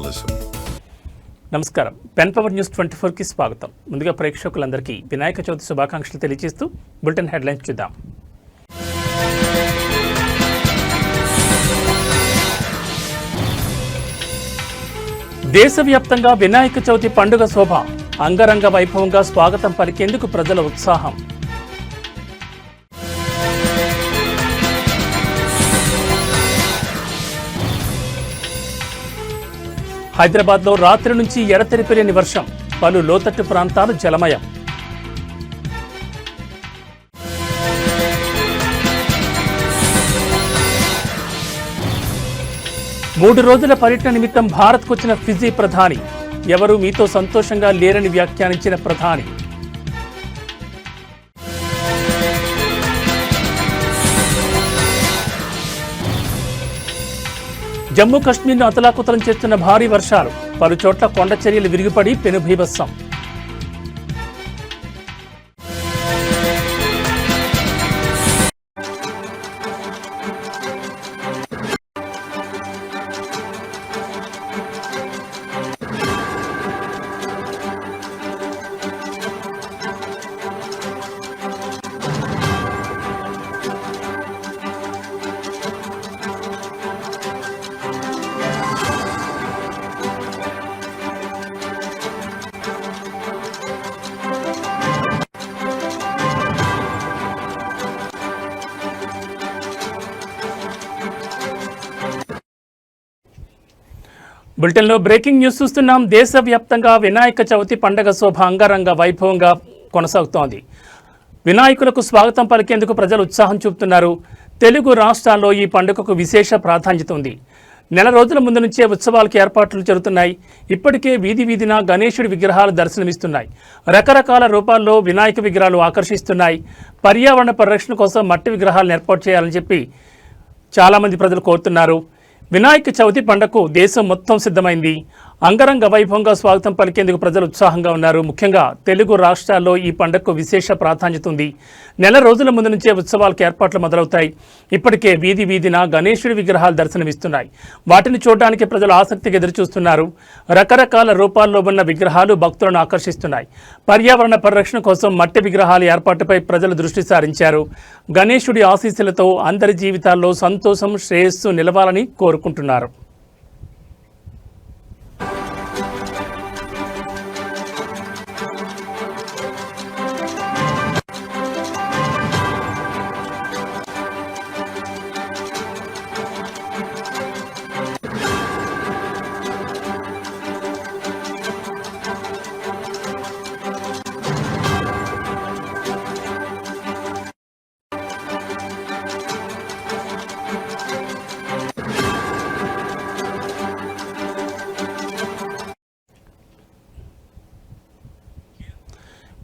listen. నమస్కారం. Pen power news 24కి స్వాగతం. ముందుగా ప్రేక్షకులందరికీ వినాయక చవితి శుభాకాంక్షలు తెలియజేస్తూ బులెటిన్ హెడ్లైన్స్ చూద్దాం. దేశవ్యాప్తంగా వినాయక చవితి పండుగ శోభ అంగరంగ వైభవంగా స్వాగతం పలికేందుకు ప్రజల ఉత్సాహం. హైదరాబాద్లో రాత్రి నుంచి ఎడతెరిపిలేని వర్షం, పలు లోతట్టు ప్రాంతాలు జలమయం. మూడు రోజుల పర్యటన నిమిత్తం భారత్కు వచ్చిన ఫిజీ ప్రధాని, ఎవరూ మీతో సంతోషంగా లేరని వ్యాఖ్యానించిన ప్రధాని. జమ్మూ కశ్మీర్ను అతలాకుతలం చేస్తున్న భారీ వర్షాలు, పలుచోట్ల కొండ చర్యలు విరిగిపడి పెనుభీభత్సం. బులెటిన్లో బ్రేకింగ్ న్యూస్ చూస్తున్నాం. దేశవ్యాప్తంగా వినాయక చవితి పండుగ శోభ అంగరంగ వైభవంగా కొనసాగుతోంది. వినాయకులకు స్వాగతం పలికేందుకు ప్రజలు ఉత్సాహం చూపుతున్నారు. తెలుగు రాష్ట్రాల్లో ఈ పండుగకు విశేష ప్రాధాన్యత ఉంది. నెల రోజుల ముందు నుంచే ఉత్సవాలకు ఏర్పాట్లు జరుగుతున్నాయి. ఇప్పటికే వీధి వీధిన గణేశుడి విగ్రహాలు దర్శనమిస్తున్నాయి. రకరకాల రూపాల్లో వినాయక విగ్రహాలు ఆకర్షిస్తున్నాయి. పర్యావరణ పరిరక్షణ కోసం మట్టి విగ్రహాలను ఏర్పాటు చేయాలని చెప్పి చాలామంది ప్రజలు కోరుతున్నారు. వినాయక చవితి పండుగకు దేశం మొత్తం సిద్ధమైంది. అంగరంగ వైభవంగా స్వాగతం పలికేందుకు ప్రజలు ఉత్సాహంగా ఉన్నారు. ముఖ్యంగా తెలుగు రాష్ట్రాల్లో ఈ పండుగకు విశేష ప్రాధాన్యత ఉంది. నెల రోజుల ముందు నుంచే ఉత్సవాలకు ఏర్పాట్లు మొదలవుతాయి. ఇప్పటికే వీధి వీధిన గణేశుడి విగ్రహాలు దర్శనమిస్తున్నాయి. వాటిని చూడడానికి ప్రజలు ఆసక్తిగా ఎదురుచూస్తున్నారు. రకరకాల రూపాల్లో ఉన్న విగ్రహాలు భక్తులను ఆకర్షిస్తున్నాయి. పర్యావరణ పరిరక్షణ కోసం మట్టి విగ్రహాల ఏర్పాటుపై ప్రజలు దృష్టి సారించారు. గణేశుడి ఆశీస్సులతో అందరి జీవితాల్లో సంతోషం, శ్రేయస్సు నిలవాలని కోరుకుంటున్నారు.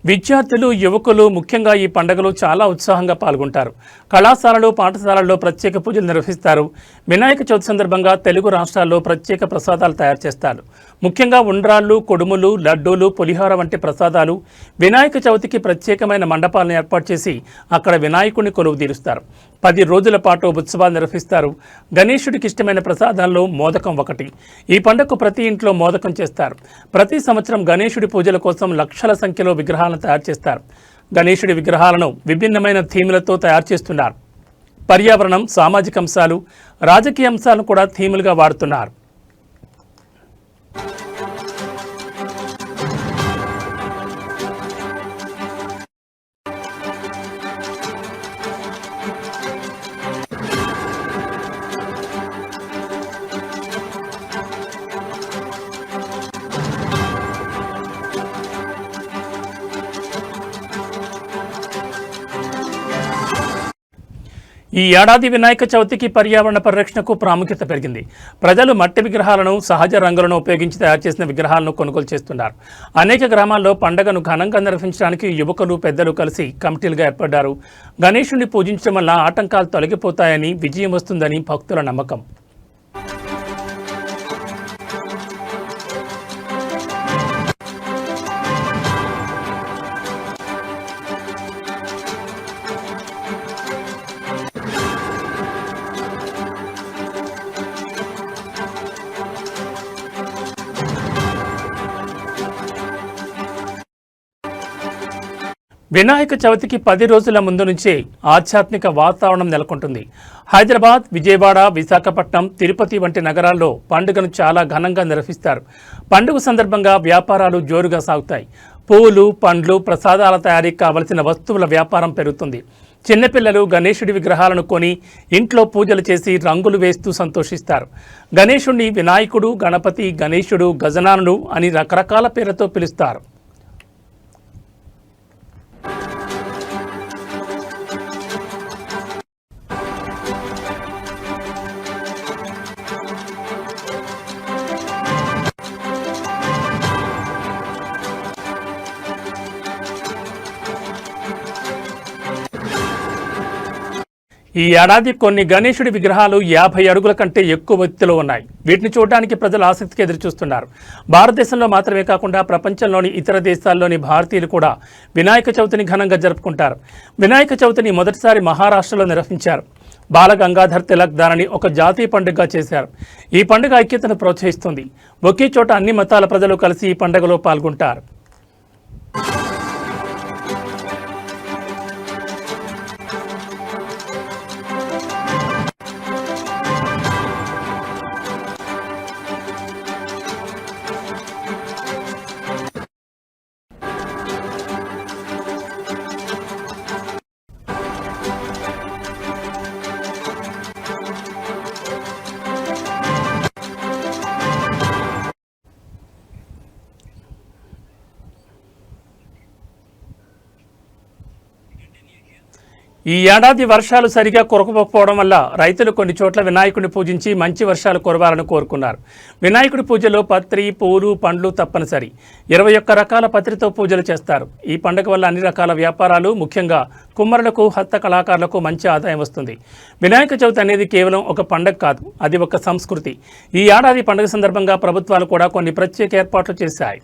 విద్యార్థులు, యువకులు ముఖ్యంగా ఈ పండుగలో చాలా ఉత్సాహంగా పాల్గొంటారు. కళాశాలలు, పాఠశాలల్లో ప్రత్యేక పూజలు నిర్వహిస్తారు. వినాయక చవితి సందర్భంగా తెలుగు రాష్ట్రాల్లో ప్రత్యేక ప్రసాదాలు తయారు చేస్తారు. ముఖ్యంగా ఉండ్రాళ్ళు, కుడుములు, లడ్డూలు, పులిహోర వంటి ప్రసాదాలు. వినాయక చవితికి ప్రత్యేకమైన మండపాలను ఏర్పాటు చేసి అక్కడ వినాయకుడిని కొలువు తీరుస్తారు. 10 రోజుల పాటు ఉత్సవాలు నిర్వహిస్తారు. గణేశుడికి ఇష్టమైన ప్రసాదాల్లో మోదకం ఒకటి. ఈ పండుగకు ప్రతి ఇంట్లో మోదకం చేస్తారు. ప్రతి సంవత్సరం గణేశుడి పూజల కోసం లక్షల సంఖ్యలో విగ్రహాలను తయారు చేస్తారు. గణేశుడి విగ్రహాలను విభిన్నమైన థీములతో తయారు చేస్తున్నారు. పర్యావరణం, సామాజిక అంశాలు, రాజకీయ అంశాలను కూడా థీములుగా వాడుతున్నారు. ఈ ఏడాది వినాయక చవితికి పర్యావరణ పరిరక్షణకు ప్రాముఖ్యత పెరిగింది. ప్రజలు మట్టి విగ్రహాలను, సహజ రంగులను ఉపయోగించి తయారు చేసిన విగ్రహాలను కొనుగోలు చేస్తున్నారు. అనేక గ్రామాల్లో పండుగను ఘనంగా నిర్వహించడానికి యువకులు, పెద్దలు కలిసి కమిటీలుగా ఏర్పడ్డారు. గణేశుడిని పూజించడం వల్ల ఆటంకాలు తొలగిపోతాయని, విజయం వస్తుందని భక్తుల నమ్మకం. వినాయక చవితికి 10 రోజుల ముందు నుంచే ఆధ్యాత్మిక వాతావరణం నెలకొంటుంది. హైదరాబాద్, విజయవాడ, విశాఖపట్నం, తిరుపతి వంటి నగరాల్లో పండుగను చాలా ఘనంగా నిర్వహిస్తారు. పండుగ సందర్భంగా వ్యాపారాలు జోరుగా సాగుతాయి. పువ్వులు, పండ్లు, ప్రసాదాల తయారీకి కావలసిన వస్తువుల వ్యాపారం పెరుగుతుంది. చిన్నపిల్లలు గణేశుడి విగ్రహాలను కొని ఇంట్లో పూజలు చేసి రంగులు వేస్తూ సంతోషిస్తారు. గణేశుడిని వినాయకుడు, గణపతి, గణేశుడు, గజనానుడు అని రకరకాల పేర్లతో పిలుస్తారు. ఈ ఏడాది కొన్ని గణేశుడి విగ్రహాలు 50 అడుగుల కంటే ఎక్కువ ఎత్తులో ఉన్నాయి. వీటిని చూడడానికి ప్రజలు ఆసక్తిగా ఎదురుచూస్తున్నారు. భారతదేశంలో మాత్రమే కాకుండా ప్రపంచంలోని ఇతర దేశాల్లోని భారతీయులు కూడా వినాయక చవితిని ఘనంగా జరుపుకుంటారు. వినాయక చవితిని మొదటిసారి మహారాష్ట్రలో నిర్వహించారు. బాల గంగాధర్ తిలక్ దానిని ఒక జాతీయ పండుగగా చేశారు. ఈ పండుగ ఐక్యతను ప్రోత్సహిస్తుంది. ఒకే చోట అన్ని మతాల ప్రజలు కలిసి ఈ పండుగలో పాల్గొంటారు. ఈ ఏడాది వర్షాలు సరిగా కురవకపోవడం వల్ల రైతులు కొన్ని చోట్ల వినాయకుడిని పూజించి మంచి వర్షాలు కురవాలని కోరుకున్నారు. వినాయకుడి పూజలో పత్రి, పూలు, పండ్లు తప్పనిసరి. 21 రకాల పత్రితో పూజలు చేస్తారు. ఈ పండుగ వల్ల అన్ని రకాల వ్యాపారాలు, ముఖ్యంగా కుమ్మరులకు, హస్త కళాకారులకు మంచి ఆదాయం వస్తుంది. వినాయక చవితి అనేది కేవలం ఒక పండుగ కాదు, అది ఒక సంస్కృతి. ఈ ఏడాది పండుగ సందర్భంగా ప్రభుత్వాలు కూడా కొన్ని ప్రత్యేక ఏర్పాట్లు చేశాయి.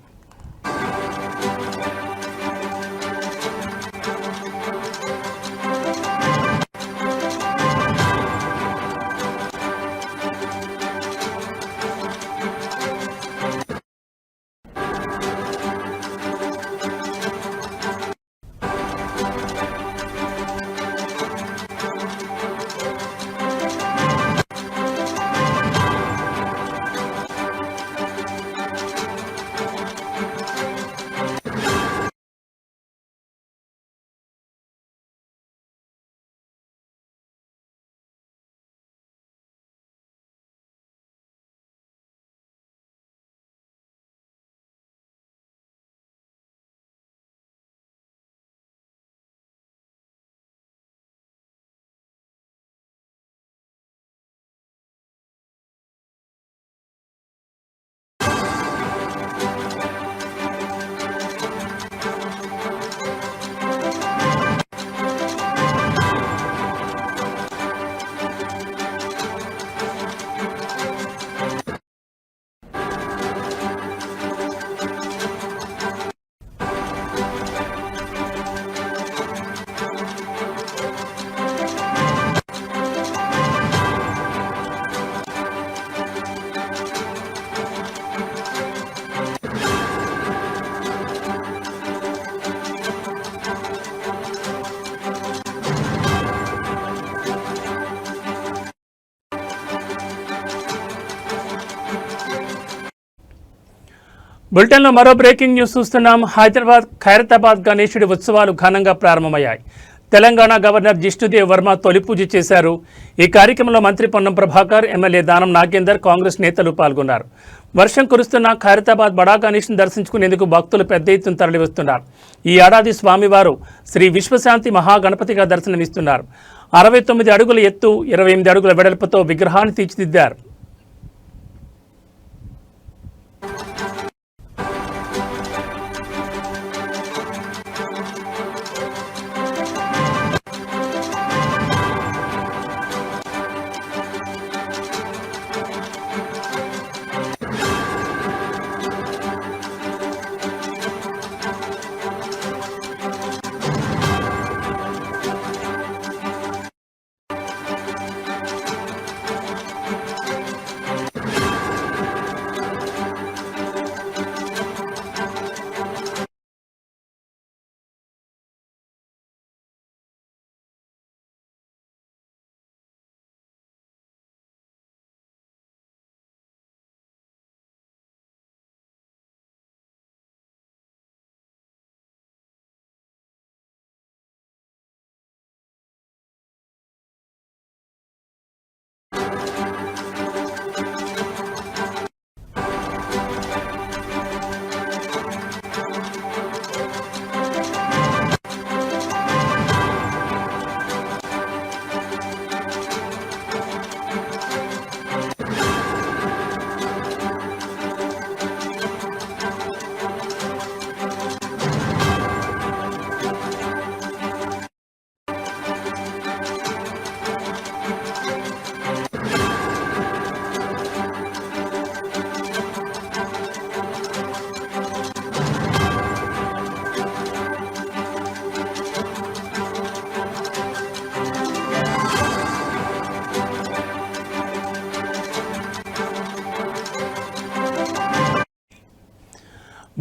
బులెటిన్లో మరో బ్రేకింగ్ న్యూస్ చూస్తున్నాం. ఖైరతాబాద్ గణేశుడి ఉత్సవాలు ఘనంగా ప్రారంభమయ్యాయి. తెలంగాణ గవర్నర్ జిష్ణుదేవ్ వర్మ తొలి పూజ చేశారు. ఈ కార్యక్రమంలో మంత్రి పొన్నం ప్రభాకర్, ఎమ్మెల్యే దానం నాగేందర్, కాంగ్రెస్ నేతలు పాల్గొన్నారు. వర్షం కురుస్తున్న ఖైరతాబాద్ బడా గణేష్ను దర్శించుకునేందుకు భక్తులు పెద్ద ఎత్తున తరలివస్తున్నారు. ఈ ఏడాది స్వామివారు శ్రీ విశ్వశాంతి మహాగణపతిగా దర్శనమిస్తున్నారు. 69 అడుగుల ఎత్తు, 28 అడుగుల వెడల్పుతో విగ్రహాన్ని తీర్చిదిద్దారు.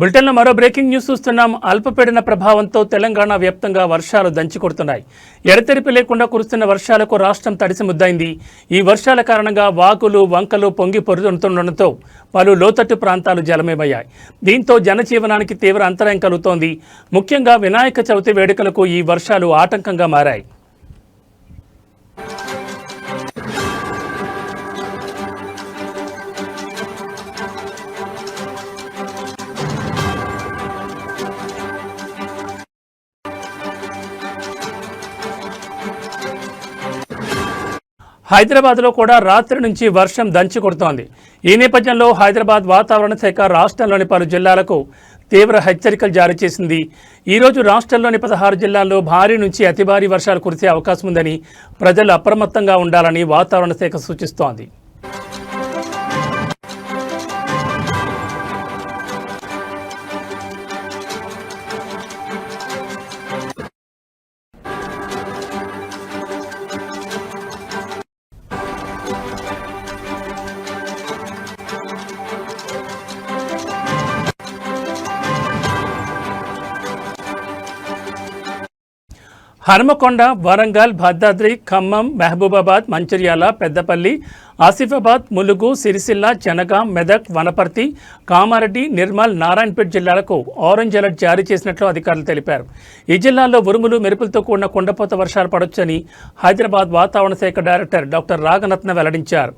బులెటిన్లో మరో బ్రేకింగ్ న్యూస్ చూస్తున్నాం. అల్పపీడన ప్రభావంతో తెలంగాణ వ్యాప్తంగా వర్షాలు దంచికొడుతున్నాయి. ఎడతెరిపి లేకుండా కురుస్తున్న వర్షాలకు రాష్ట్రం తడిసి ముద్దైంది. ఈ వర్షాల కారణంగా వాగులు వంకలు పొంగి పొరుతుండటంతో పలు లోతట్టు ప్రాంతాలు జలమయమయ్యాయి. దీంతో జనజీవనానికి తీవ్ర అంతరాయం కలుగుతోంది. ముఖ్యంగా వినాయక చవితి వేడుకలకు ఈ వర్షాలు ఆటంకంగా మారాయి. హైదరాబాద్లో కూడా రాత్రి నుంచి వర్షం దంచి కొడుతోంది. ఈ నేపథ్యంలో హైదరాబాద్ వాతావరణ శాఖ రాష్ట్రంలోని పలు జిల్లాలకు తీవ్ర హెచ్చరికలు జారీ చేసింది. ఈరోజు రాష్ట్రంలోని 16 జిల్లాల్లో భారీ నుంచి అతి భారీ వర్షాలు కురిసే అవకాశం ఉందని ప్రజలు అప్రమత్తంగా ఉండాలని వాతావరణ శాఖ సూచిస్తోంది. హనుమకొండ, వరంగల్, భద్రాద్రి, ఖమ్మం, మహబూబాబాద్, మంచిర్యాల, పెద్దపల్లి, ఆసిఫాబాద్, ములుగు, సిరిసిల్ల, జనగాం, మెదక్, వనపర్తి, కామారెడ్డి, నిర్మల్, నారాయణపేట జిల్లాలకు ఆరెంజ్ అలర్ట్ జారీ చేసినట్లు అధికారులు తెలిపారు. ఈ జిల్లాల్లో ఉరుములు మెరుపులతో కూడిన కుండపోత వర్షాలు పడొచ్చని హైదరాబాద్ వాతావరణ శాఖ డైరెక్టర్ డాక్టర్ రాగరత్న వెల్లడించారు.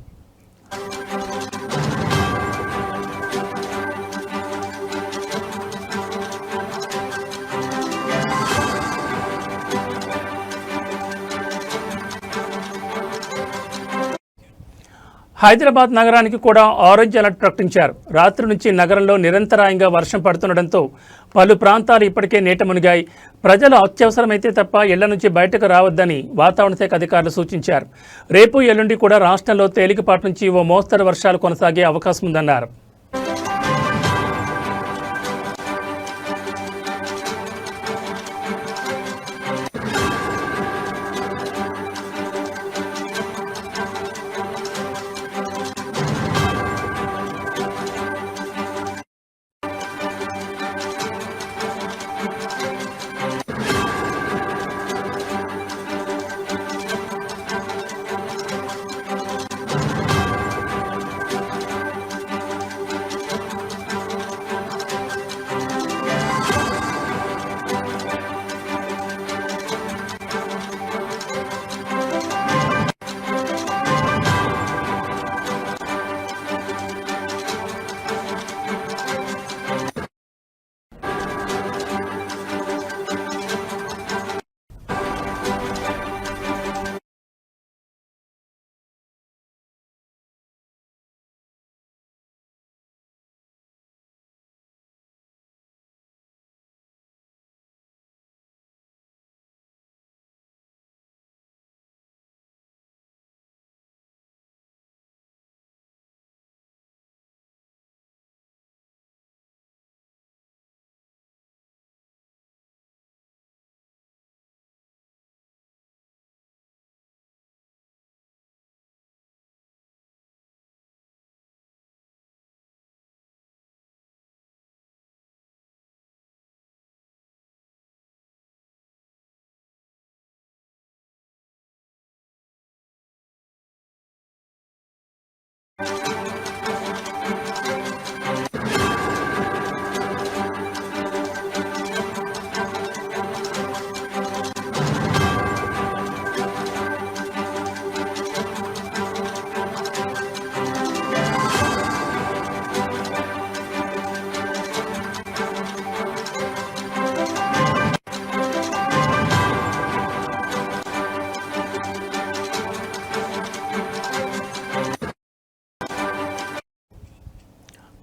హైదరాబాద్ నగరానికి కూడా ఆరెంజ్ అలర్ట్ ప్రకటించారు. రాత్రి నుంచి నగరంలో నిరంతరాయంగా వర్షం పడుతుండటంతో పలు ప్రాంతాలు ఇప్పటికే నీట మునిగాయి. ప్రజలు అత్యవసరమైతే తప్ప ఇళ్ల నుంచి బయటకు రావద్దని వాతావరణ శాఖ అధికారులు సూచించారు. రేపు ఎల్లుండి కూడా రాష్ట్రంలో తేలికపాటి నుంచి ఓ మోస్తరు వర్షాలు కొనసాగే అవకాశం ఉందన్నారు.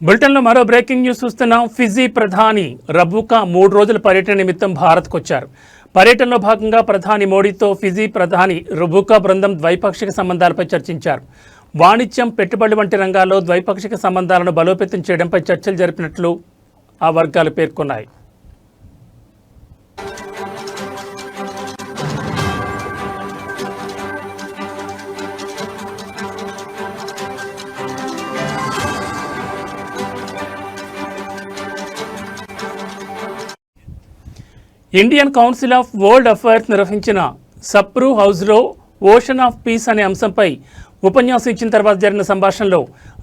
బులెటిన్లో మరో బ్రేకింగ్ న్యూస్ చూస్తున్నాం. ఫిజీ ప్రధాని రబూకా 3 రోజుల పర్యటన నిమిత్తం భారత్కు వచ్చారు. పర్యటనలో భాగంగా ప్రధాని మోడీతో ఫిజీ ప్రధాని రబూకా బృందం ద్వైపాక్షిక సంబంధాలపై చర్చించారు. వాణిజ్యం, పెట్టుబడులు వంటి రంగాల్లో ద్వైపాక్షిక సంబంధాలను బలోపేతం చేయడంపై చర్చలు జరిపినట్లు ఆ వర్గాలు పేర్కొన్నాయి. Indian council of world affairs నిర్వహించిన సప్రూ హౌస్లో ఓషన్ ఆఫ్ పీస్ అనే అంశంపై ఉపన్యాసం ఇచ్చిన తర్వాత జరిగిన సంభాషణలో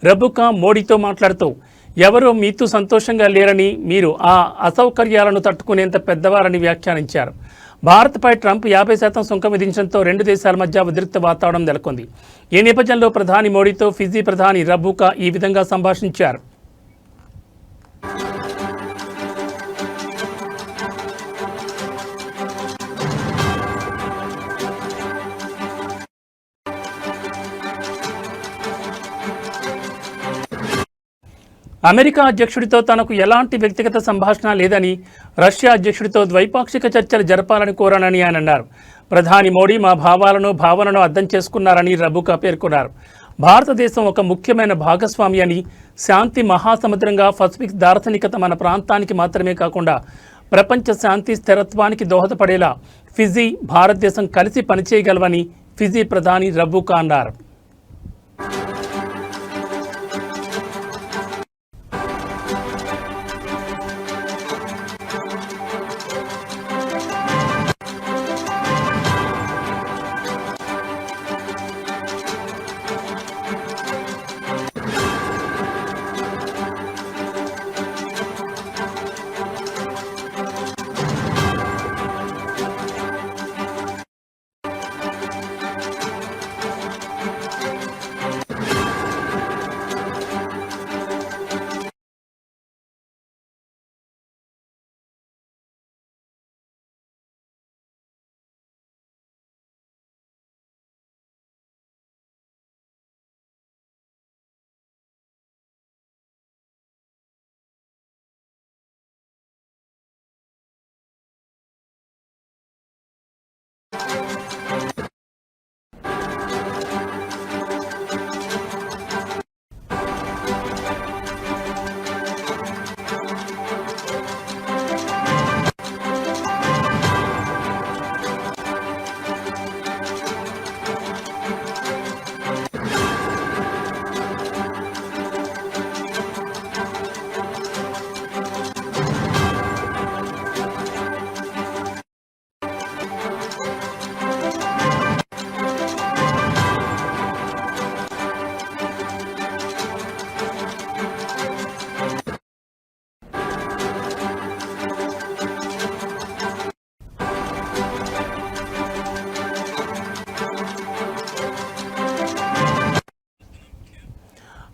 రబుకా మోడీతో మాట్లాడుతూ ఎవరో మీతో సంతోషంగా లేరని, మీరు ఆ అసౌకర్యాలను తట్టుకునేంత పెద్దవారని వ్యాఖ్యానించారు. భారత్పై ట్రంప్ 50% సుంకం విధించడంతో రెండు దేశాల మధ్య ఉద్రిక్త వాతావరణం నెలకొంది. ఈ నేపథ్యంలో ప్రధాని మోడీతో ఫిజీ ప్రధాని రబుకా ఈ విధంగా సంభాషించారు. అమెరికా అధ్యక్షుడితో తనకు ఎలాంటి వ్యక్తిగత సంభాషణ లేదని, రష్యా అధ్యక్షుడితో ద్వైపాక్షిక చర్చలు జరపాలని కోరానని ఆయన అన్నారు. ప్రధాని మోడీ మా భావనను అర్థం చేసుకున్నారని రబుకా పేర్కొన్నారు. భారతదేశం ఒక ముఖ్యమైన భాగస్వామి అని, శాంతి మహాసముద్రంగా పసిఫిక్ దార్శనికత మన ప్రాంతానికి మాత్రమే కాకుండా ప్రపంచ శాంతి స్థిరత్వానికి దోహదపడేలా ఫిజీ, భారతదేశం కలిసి పనిచేయగలవని ఫిజీ ప్రధాని రబుకా అన్నారు.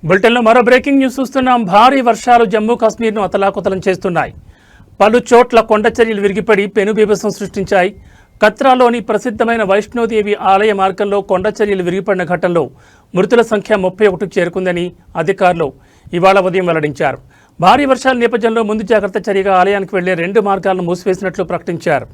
బులెటిన్లో మరో బ్రేకింగ్ న్యూస్ చూస్తున్నాం. భారీ వర్షాలు జమ్మూ కాశ్మీర్ను అతలాకుతలం చేస్తున్నాయి. పలు చోట్ల కొండచర్యలు విరిగిపడి పెనుబీభత్సం సృష్టించాయి. కత్రాలోని ప్రసిద్ధమైన వైష్ణోదేవి ఆలయ మార్గంలో కొండచర్యలు విరిగిపడిన ఘటనలో మృతుల సంఖ్య 31కు చేరుకుందని అధికారులు ఇవాళ ఉదయం వెల్లడించారు. భారీ వర్షాల నేపథ్యంలో ముందు జాగ్రత్త చర్యగా ఆలయానికి వెళ్లే 2 మార్గాలను మూసివేసినట్లు ప్రకటించారు.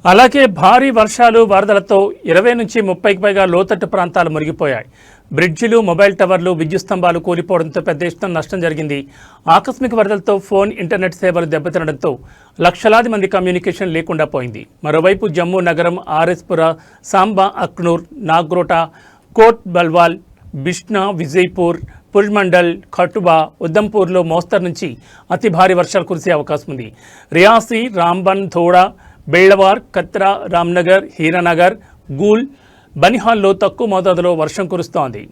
అలాగే భారీ వర్షాలు, వరదలతో 20 నుంచి 30కి పైగా లోతట్టు ప్రాంతాలు మునిగిపోయాయి. బ్రిడ్జిలు, మొబైల్ టవర్లు, విద్యుత్ స్తంభాలు కూలిపోవడంతో పెద్ద ఎత్తున నష్టం జరిగింది. ఆకస్మిక వరదలతో ఫోన్, ఇంటర్నెట్ సేవలు దెబ్బతినడంతో లక్షలాది మంది కమ్యూనికేషన్ లేకుండా పోయింది. మరోవైపు జమ్మూ నగరం, ఆర్ఎస్పుర, సాంబా, అక్నూర్, నాగ్రోటా, కోట్ బల్వాల్, బిష్నా, విజయ్పూర్, పుల్మండల్, ఖటుబా, ఉదంపూర్లో మోస్తరు నుంచి అతి భారీ వర్షాలు కురిసే అవకాశం ఉంది. రియాసీ, రాంబన్, థోడా, బెళ్లవార్, కత్రా, రామ్నగర్, హీరానగర్, గూల్, బనిహాల్లో తక్కువ మోతాదులో వర్షం కురుస్తోంది.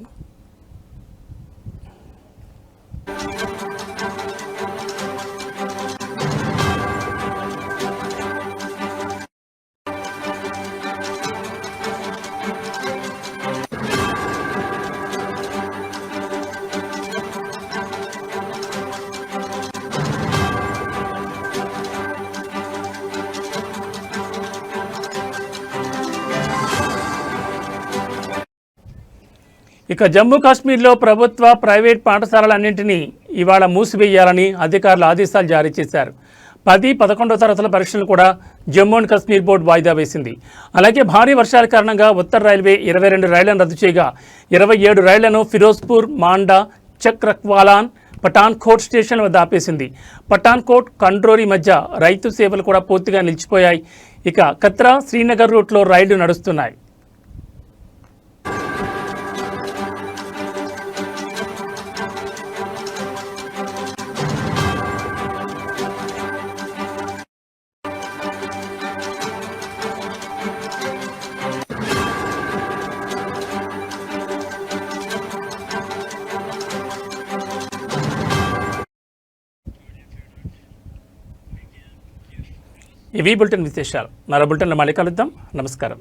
ఇక జమ్మూ కాశ్మీర్లో ప్రభుత్వ ప్రైవేట్ పాఠశాలలన్నింటినీ ఇవాళ మూసివేయాలని అధికారులు ఆదేశాలు జారీ చేశారు. 10, 11వ తరగతుల పరీక్షలు కూడా జమ్మూ అండ్ కాశ్మీర్ బోర్డు వాయిదా వేసింది. అలాగే భారీ వర్షాల కారణంగా ఉత్తర రైల్వే 22 రైళ్లను రద్దు చేయగా 27 రైళ్లను ఫిరోజ్పూర్, మాండా, చక్రక్వాలాన్, పఠాన్కోట్ స్టేషన్ వద్ద ఆపేసింది. పఠాన్కోట్, కండ్రోరి మధ్య రైతు సేవలు కూడా పూర్తిగా నిలిచిపోయాయి. ఇక కత్రా, శ్రీనగర్ రూట్లో రైళ్లు నడుస్తున్నాయి. ఇవి బులెటిన్ విశేషాలు. మరో బులెటిన్లో మళ్ళీ కలుద్దాం. నమస్కారం.